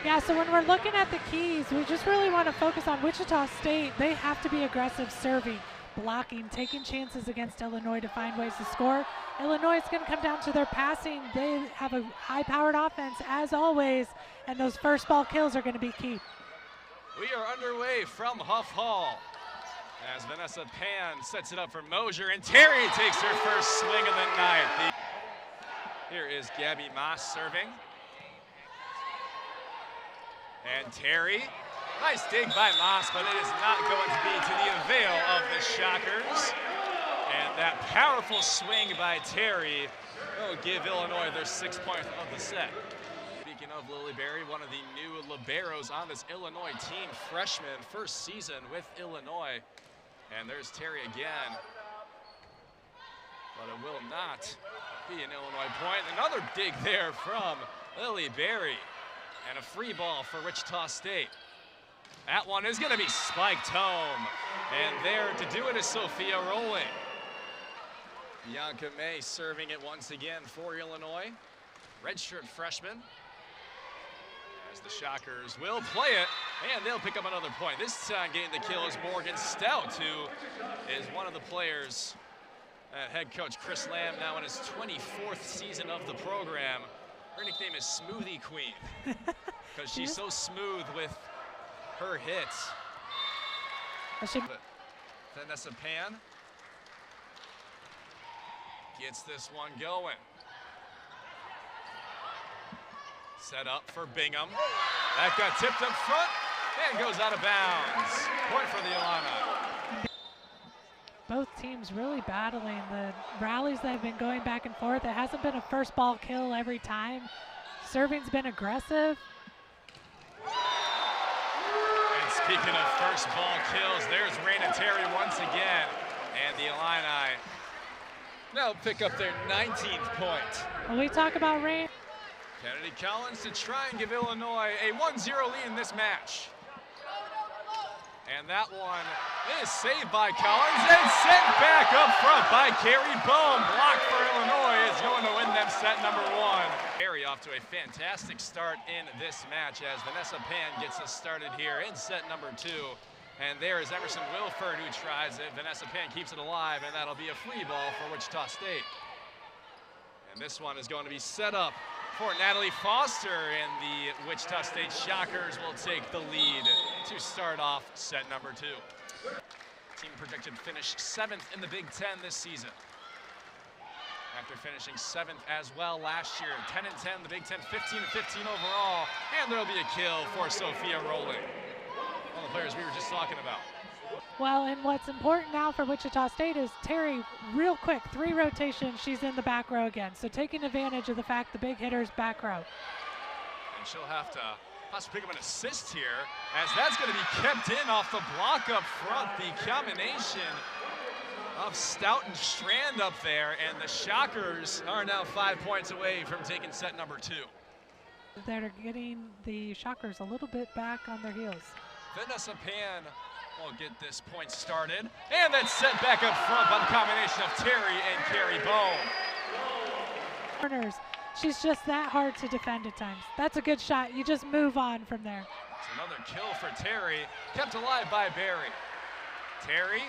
Yeah, so when we're looking at the keys, we just really want to focus on Wichita State. They have to be aggressive serving, blocking, taking chances against Illinois to find ways to score. Illinois is going to come down to their passing. They have a high-powered offense, as always, and those first ball kills are going to be key. We are underway from Huff Hall as Vanessa Pan sets it up for Mosier, and Terry takes her first swing of the night. Here is Gabby Moss serving. And Terry, nice dig by Moss, but it is not going to be to the avail of the Shockers. And that powerful swing by Terry will give Illinois their 6th point of the set. Speaking of Lily Berry, one of the new liberos on this Illinois team, freshman, first season with Illinois. And there's Terry again. But it will not be an Illinois point. Another dig there from Lily Berry. And a free ball for Wichita State. That one is going to be spiked home. And there to do it is Sophia Rowling. Bianca May serving it once again for Illinois. Redshirt freshman. As the Shockers will play it, and they'll pick up another point. This time getting the kill is Morgan Stout, who is one of the players. Head coach Chris Lamb now in his 24th season of the program. Her nickname is Smoothie Queen because she's so smooth with her hits. Vanessa Pan gets this one going. Set up for Bingham. That got tipped up front and goes out of bounds. Point for the Illini. Both teams really battling the rallies that have been going back and forth. It hasn't been a first ball kill every time. Serving's been aggressive. And speaking of first ball kills, there's Raina Terry once again. And the Illini now pick up their 19th point. When we talk about Rain, Kennedy Collins to try and give Illinois a 1-0 lead in this match. And that one is saved by Collins and sent back up front by Carrie Bohm. Block for Illinois is going to win them set number 1. Carrie off to a fantastic start in this match as Vanessa Pan gets us started here in set number 2. And there is Emerson Wilford who tries it. Vanessa Pan keeps it alive, and that'll be a free ball for Wichita State. And this one is going to be set up for Natalie Foster, and the Wichita State Shockers will take the lead to start off set number 2. Team projected finish 7th in the Big Ten this season. After finishing 7th as well last year, 10-10, the Big Ten 15-15 overall, and there'll be a kill for Sophia Rowling, one of the players we were just talking about. well, and what's important now for Wichita State is Terry, real quick, 3 rotations, she's in the back row again. So taking advantage of the fact the big hitter's back row. And she'll have to possibly pick up an assist here, as that's going to be kept in off the block up front. The combination of Stout and Strand up there, and the Shockers are now 5 points away from taking set number 2. They're getting the Shockers a little bit back on their heels. Vanessa Pan will get this point started, and then set back up front by the combination of Terry and Carrie Bohm. Corners, she's just that hard to defend at times. That's a good shot. You just move on from there. It's another kill for Terry, kept alive by Berry. Terry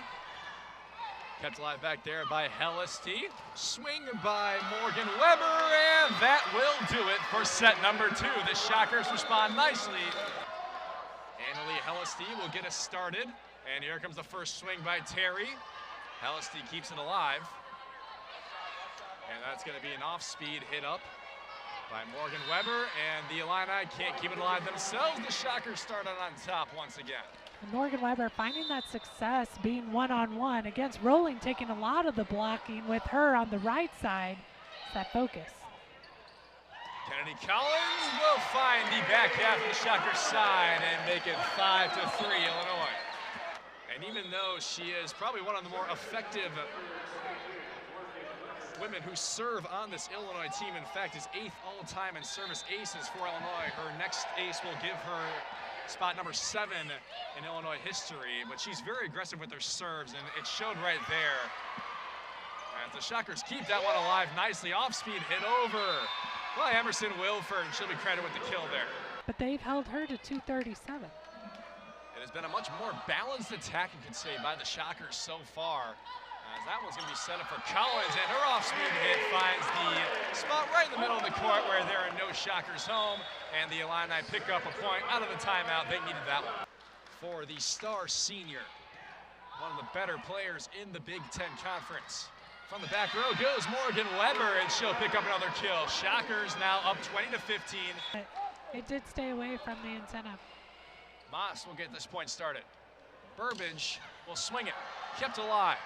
kept alive back there by Hellisty. Swing by Morgan Weber, and that will do it for set number 2. The Shockers respond nicely. Annalie Hellisty will get us started, and here comes the first swing by Terry. Hellisty keeps it alive, and that's going to be an off-speed hit up by Morgan Weber, and the Illini can't keep it alive themselves. The Shockers start on top once again. And Morgan Weber finding that success being one-on-one against Rowling, taking a lot of the blocking with her on the right side. It's that focus. Kennedy Collins will find the back half of the Shockers side and make it 5-3 Illinois. And even though she is probably one of the more effective women who serve on this Illinois team, in fact is 8th all-time in service aces for Illinois, her next ace will give her spot number 7 in Illinois history, but she's very aggressive with her serves, and it showed right there. As the Shockers keep that one alive nicely, off-speed hit over by Emerson Wilford, and she'll be credited with the kill there. but they've held her to 237. It has been a much more balanced attack, you could say, by the Shockers so far. As that one's going to be set up for Collins, and her off-speed hit finds the spot right in the middle of the court where there are no Shockers home, and the Illini pick up a point out of the timeout. They needed that one. For the star senior, one of the better players in the Big Ten Conference. From the back row goes Morgan Weber, and she'll pick up another kill. Shockers now up 20-15. It did stay away from the antenna. Moss will get this point started. Burbage will swing it, kept alive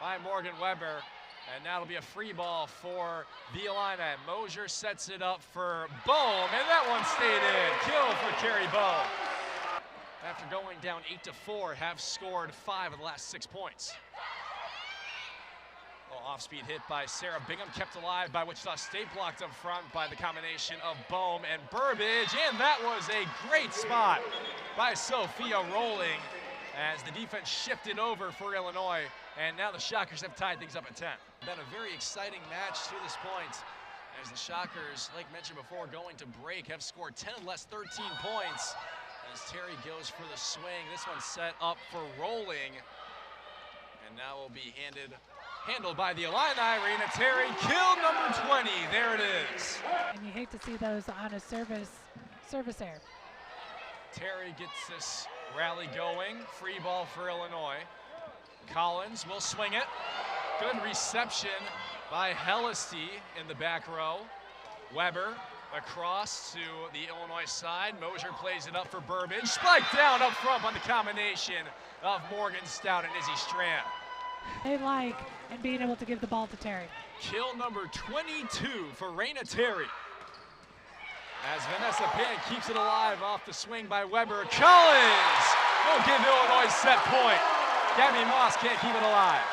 by Morgan Weber, and now it'll be a free ball for the Illini. Mosier sets it up for Bohm, and that one stayed in. Kill for Carrie Bohm. After going down 8-4, have scored 5 of the last 6 points. Off-speed hit by Sarah Bingham, kept alive by Wichita State, blocked up front by the combination of Bohm and Burbage, and that was a great spot by Sophia Rolling as the defense shifted over for Illinois, and now the Shockers have tied things up at 10. Been a very exciting match to this point as the Shockers, like mentioned before, going to break, have scored 10 of the last 13 points as Terry goes for the swing. This one's set up for Rolling, and now will be handled by the Illini. Raina Terry, kill number 20. There it is. And you hate to see those on a service error. Terry gets this rally going. Free ball for Illinois. Collins will swing it. Good reception by Hellisty in the back row. Weber across to the Illinois side. Mosier plays it up for Burbage. Spike down up front on the combination of Morgan Stout and Izzy Strand. They like and being able to give the ball to Terry. Kill number 22 for Raina Terry. As Vanessa Pan keeps it alive off the swing by Weber. Collins will give Illinois set point. Gabby Moss can't keep it alive.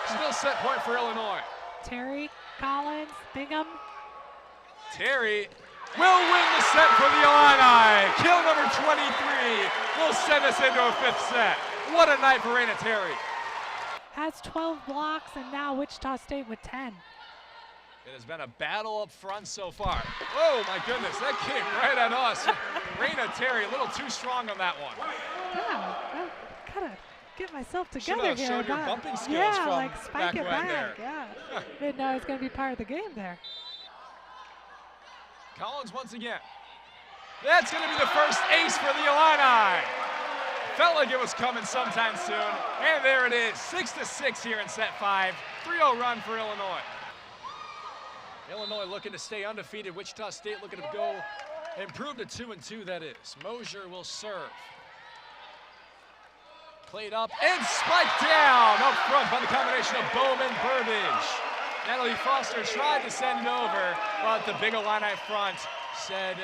Still set point for Illinois. Terry, Collins, Bingham. Terry will win the set for the Illini. Kill number 23 will send us into a 5th set. What a night for Raina Terry. Has 12 blocks, and now Wichita State with 10. It has been a battle up front so far. Oh my goodness, that came right at us. Raina Terry a little too strong on that one. Yeah, I gotta get myself together here. Showed your bumping skills yeah, from like spike it back. there. Yeah, didn't know it was gonna be part of the game there. Collins once again. That's gonna be the first ace for the Illini. Felt like it was coming sometime soon, and there it is, 6-6 here in set 5. 3-0 run for Illinois. Illinois looking to stay undefeated. Wichita State looking to go improve to 2-2, that is. Mosier will serve. Played up and spiked down up front by the combination of Bowman Burbage. Natalie Foster tried to send it over, but the big Illini front said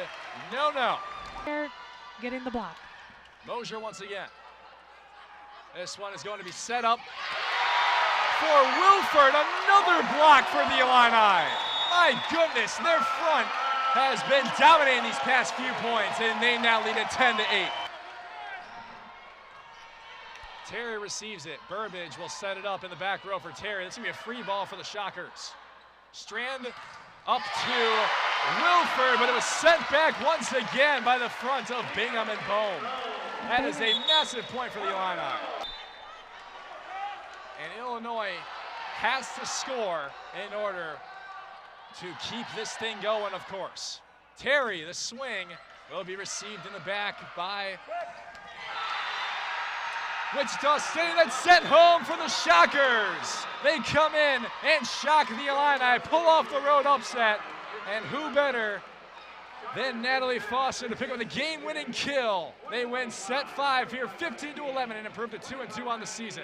no, no. They're getting the block. Mosier once again. This one is going to be set up for Wilford. Another block for the Illini. My goodness, their front has been dominating these past few points, and they now lead at 10-8. Terry receives it. Burbage will set it up in the back row for Terry. This is going to be a free ball for the Shockers. Strand up to Wilford, but it was sent back once again by the front of Bingham and Bohm. That is a massive point for the Illini. And Illinois has to score in order to keep this thing going, of course. Terry, the swing, will be received in the back by Wichita State. That's sent home for the Shockers. They come in and shock the Illini, pull off the road upset, and who better than Natalie Foster to pick up the game-winning kill. They win set 5 here, 15-11, and improve to 2-2 on the season.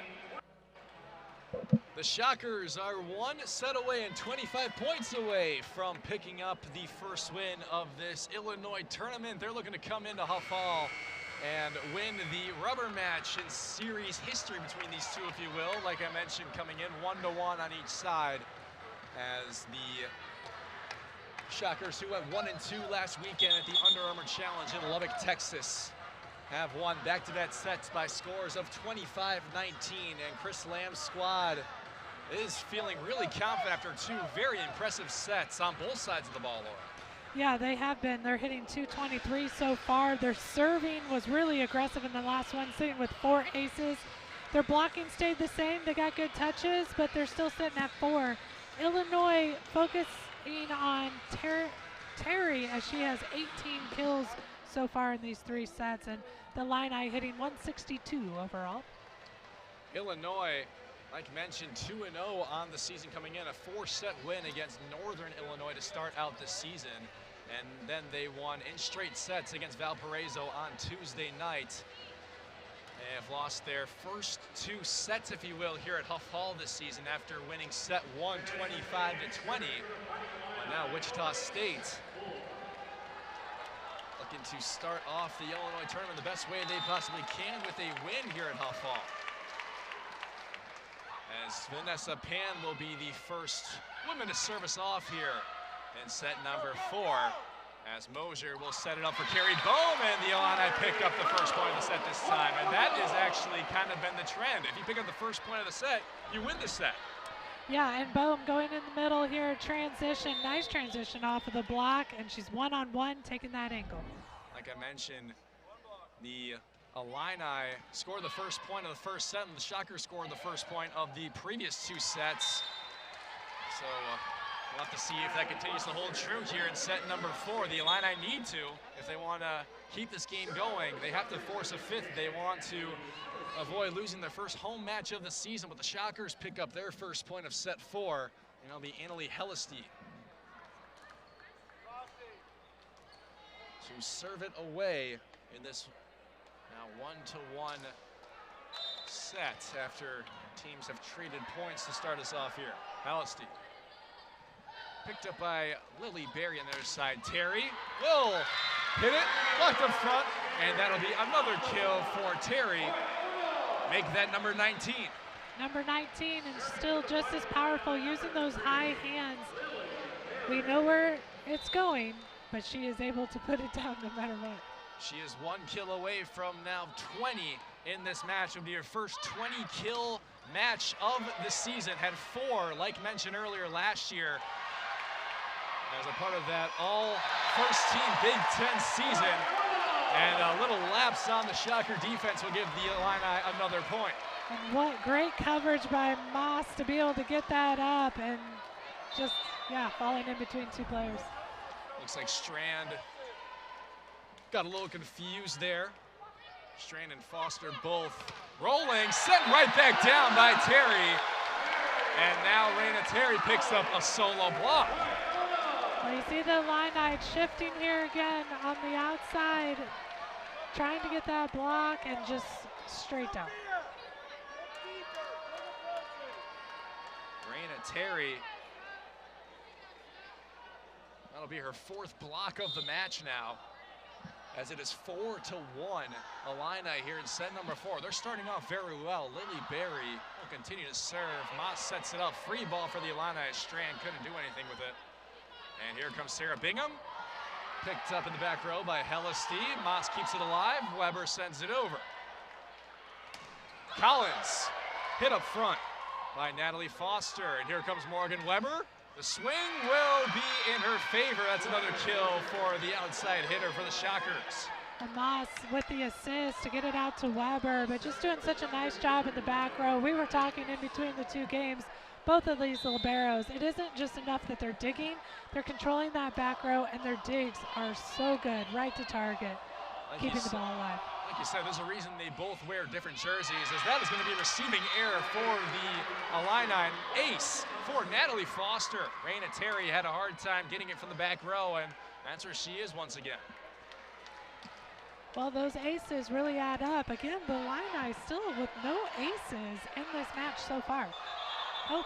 The Shockers are 1 set away and 25 points away from picking up the first win of this Illinois tournament. They're looking to come into Huff Hall and win the rubber match in series history between these two, if you will. Like I mentioned, coming in 1-1 on each side, as the Shockers, who went 1-2 last weekend at the Under Armour Challenge in Lubbock, Texas, have won back-to-back sets by scores of 25-19, and Chris Lamb's squad is feeling really confident after 2 very impressive sets on both sides of the ball, Laura. Yeah, they have been. They're hitting 223 so far. Their serving was really aggressive in the last one, sitting with 4 aces. Their blocking stayed the same. They got good touches, but they're still sitting at 4. Illinois focusing on Terry as she has 18 kills so far in these 3 sets, and the Illini hitting 162 overall. Illinois, like mentioned, 2-0 on the season coming in, a 4-set win against Northern Illinois to start out the season. And then they won in straight sets against Valparaiso on Tuesday night. They have lost their first 2 sets, if you will, here at Huff Hall this season after winning set 1, 25-20. And now Wichita State looking to start off the Illinois tournament the best way they possibly can with a win here at Huff Hall. As Vanessa Pan will be the first woman to service off here in set number 4, as Mosier will set it up for Carrie Bohm, and the Illini pick up the first point of the set this time. And that has actually kind of been the trend. If you pick up the first point of the set, you win the set. Yeah, and Bohm going in the middle here, transition, nice transition off of the block, and she's one-on-one taking that angle. Like I mentioned, the Illini scored the first point of the first set, and the Shockers scored the first point of the previous 2 sets. So we'll have to see if that continues to hold true here in set number 4. The Illini need to, if they want to keep this game going, they have to force a 5th. They want to avoid losing their first home match of the season, but the Shockers pick up their first point of set 4, and it'll be Annalie Hellesty to serve it away in this now 1-1 set after teams have traded points to start us off here. Hellesty picked up by Lily Berry on the other side. Terry will hit it, blocked up front, and that'll be another kill for Terry. Make that number 19. Number 19, and still just as powerful, using those high hands. We know where it's going, but she is able to put it down no matter what. She is 1 kill away from now 20 in this match. It will be her first 20-kill match of the season. Had 4, like mentioned earlier, last year. As a part of that all-first-team Big Ten season. And a little lapse on the Shocker defense will give the Illini another point. And what great coverage by Moss to be able to get that up and just, yeah, falling in between 2 players. Looks like Strand got a little confused there. Strand and Foster both rolling, sent right back down by Terry. And now Raina Terry picks up a solo block. Well, you see the Illini shifting here again on the outside, trying to get that block and just straight down. Raina Terry, that'll be her 4th block of the match now, as it is 4-1 Illini here in set number 4. They're starting off very well. Lily Berry will continue to serve. Moss sets it up. Free ball for the Illini. Strand couldn't do anything with it. And here comes Sarah Bingham. Picked up in the back row by Hellesty. Moss keeps it alive. Weber sends it over. Collins hit up front by Natalie Foster. And here comes Morgan Weber. The swing will be in her favor. That's another kill for the outside hitter for the Shockers. And Moss with the assist to get it out to Weber, but just doing such a nice job in the back row. We were talking in between the 2 games, both of these liberos, it isn't just enough that they're digging, they're controlling that back row, and their digs are so good, right to target, like keeping the ball alive. Like you said, there's a reason they both wear different jerseys, as that is going to be a receiving error for the Illini. Ace for Natalie Foster. Raina Terry had a hard time getting it from the back row, and that's where she is once again. Well, those aces really add up. Again, the Illini still with no aces in this match so far. Oh,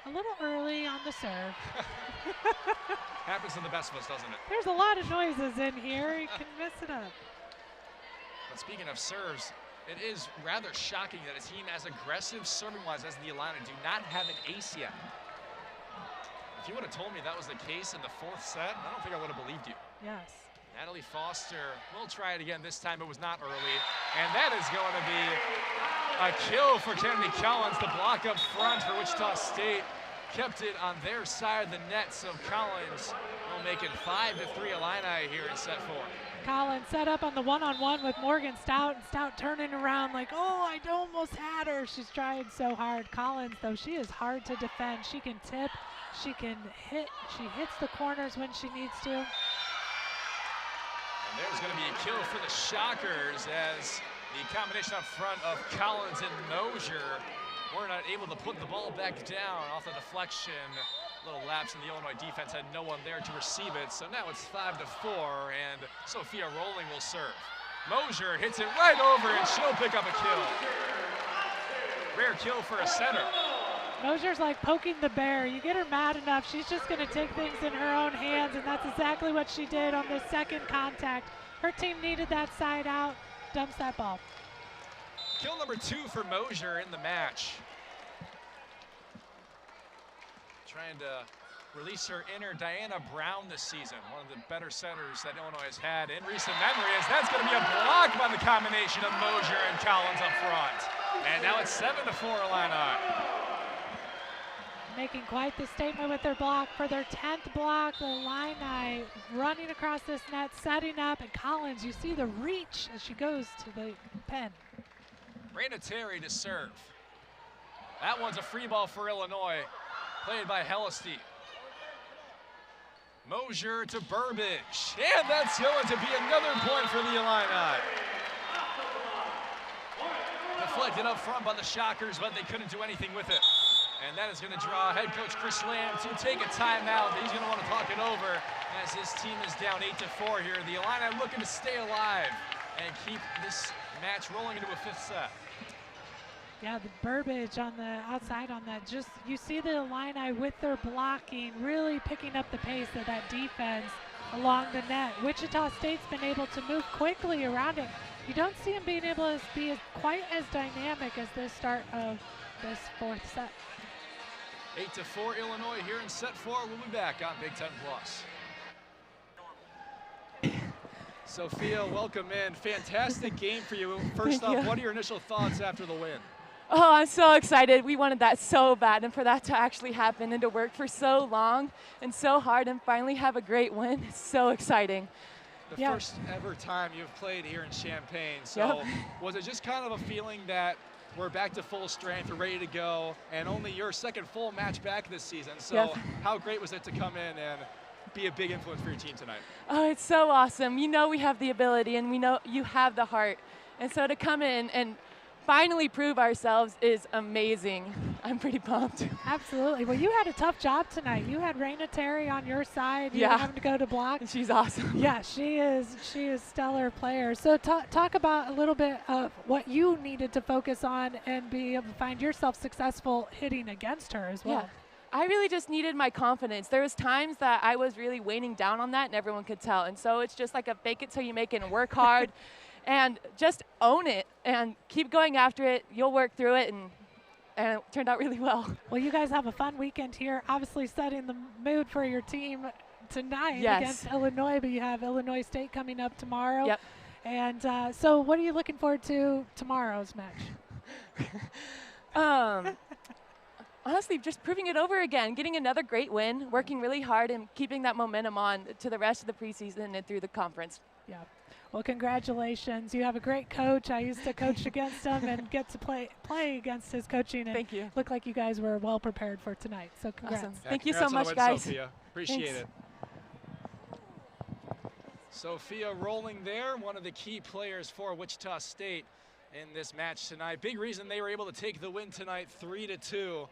a little early on the serve. Happens to the best of us, doesn't it? There's a lot of noises in here. You can mess it up. But speaking of serves, it is rather shocking that a team as aggressive serving-wise as the Illini do not have an ace yet. If you would have told me that was the case in the 4th set, I don't think I would have believed you. Yes. Natalie Foster will try it again. This time it was not early. And that is going to be a kill for Kennedy Collins. The block up front for Wichita State. kept it on their side of the net, so Collins will make it 5-3 Illini here in set 4. Collins set up on the one-on-one with Morgan Stout, and Stout turning around like, oh, I almost had her. She's trying so hard. Collins, though, she is hard to defend. She can tip, she can hit, she hits the corners when she needs to. And there's going to be a kill for the Shockers as the combination up front of Collins and Mosier were not able to put the ball back down off the deflection. Little lapse in the Illinois defense, had no one there to receive it, so now it's 5-4, and Sophia Rolling will serve. Mosier hits it right over, and she'll pick up a kill. Rare kill for a center. Mosier's like poking the bear. You get her mad enough, she's just going to take things in her own hands, and that's exactly what she did on the second contact. Her team needed that side out, dumps that ball. Kill number 2 for Mosier in the match. Trying to release her inner Diana Brown this season, one of the better centers that Illinois has had in recent memory, as that's going to be a block by the combination of Mosier and Collins up front. And now it's 7-4 Illini. Making quite the statement with their block. For their 10th block, the Illini running across this net, setting up, and Collins, you see the reach as she goes to the pen. Raina Terry to serve. That one's a free ball for Illinois, played by Hellestein. Mosier to Burbage, and that's going to be another point for the Illini. Deflected up front by the Shockers, but they couldn't do anything with it. And that is going to draw head coach Chris Lamb to take a timeout. He's going to want to talk it over as his team is down 8-4 here. The Illini looking to stay alive and keep this match rolling into a 5th set. Yeah, the Burbage on the outside on that. Just, you see the Illini with their blocking really picking up the pace of that defense along the net. Wichita State's been able to move quickly around it. You don't see them being able to be quite as dynamic as the start of this 4th set. 8-4 Illinois here in set 4. We'll be back on Big Ten Plus. Sophia, welcome in. Fantastic game for you. First off, what are your initial thoughts after the win? Oh, I'm so excited. We wanted that so bad, and for that to actually happen and to work for so long and so hard and finally have a great win, it's so exciting. The first ever time you've played here in Champaign, so was it just kind of a feeling that we're back to full strength, we're ready to go, and only your second full match back this season, so how great was it to come in and be a big influence for your team tonight? Oh, it's so awesome. You know we have the ability, and we know you have the heart, and so to come in and finally prove ourselves is amazing. I'm pretty pumped. Absolutely. Well, you had a tough job tonight. You had Raina Terry on your side. You were having to go to block. She's awesome. Yeah, she is stellar player. So talk about a little bit of what you needed to focus on and be able to find yourself successful hitting against her as well. Yeah. I really just needed my confidence. There was times that I was really weighing down on that, and everyone could tell. And so it's just like a fake it till you make it and work hard. And just own it and keep going after it. You'll work through it, and it turned out really well. Well, you guys have a fun weekend here, obviously setting the mood for your team tonight against Illinois, but you have Illinois State coming up tomorrow. Yep. And so what are you looking forward to tomorrow's match? Honestly, just proving it over again, getting another great win, working really hard, and keeping that momentum on to the rest of the preseason and through the conference. Yeah. Well, congratulations. You have a great coach. I used to coach against him and get to play against his coaching. And thank you. Looked like you guys were well prepared for tonight. So congrats. Awesome. Thank you so much, guys. Sophia. Appreciate it. Sophia Rolling there, one of the key players for Wichita State in this match tonight. Big reason they were able to take the win tonight, 3-2